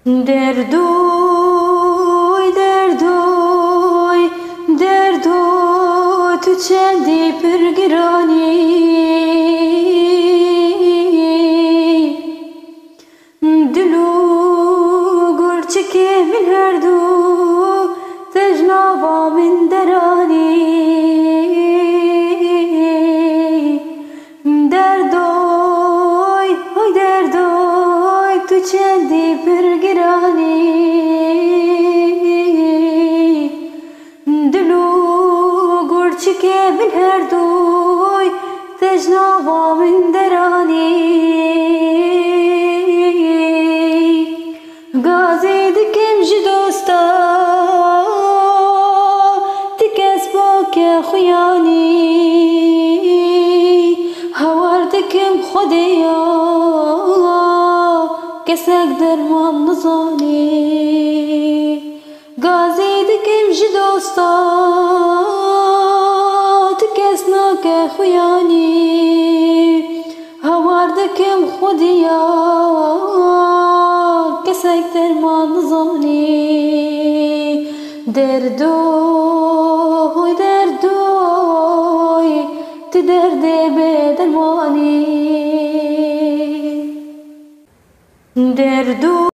دردوی دردوی دردوی تو چندی پرگرانی دلو گرچه من هر دو تجنابا من درانی دردوی های دردوی تو چندی پرگرانی دلو گرچه من هر دوی تجنابا من درانی گازی دکم جی دوستا تکس با که خویانی هوار دکم خودیا کسک درمان نزانی گازی دکم جی دوستا تکس ناکه خویانی هوار دکم خودیا کسک درمان نزانی دردوی دردوی تو درد بدرمانی دردوی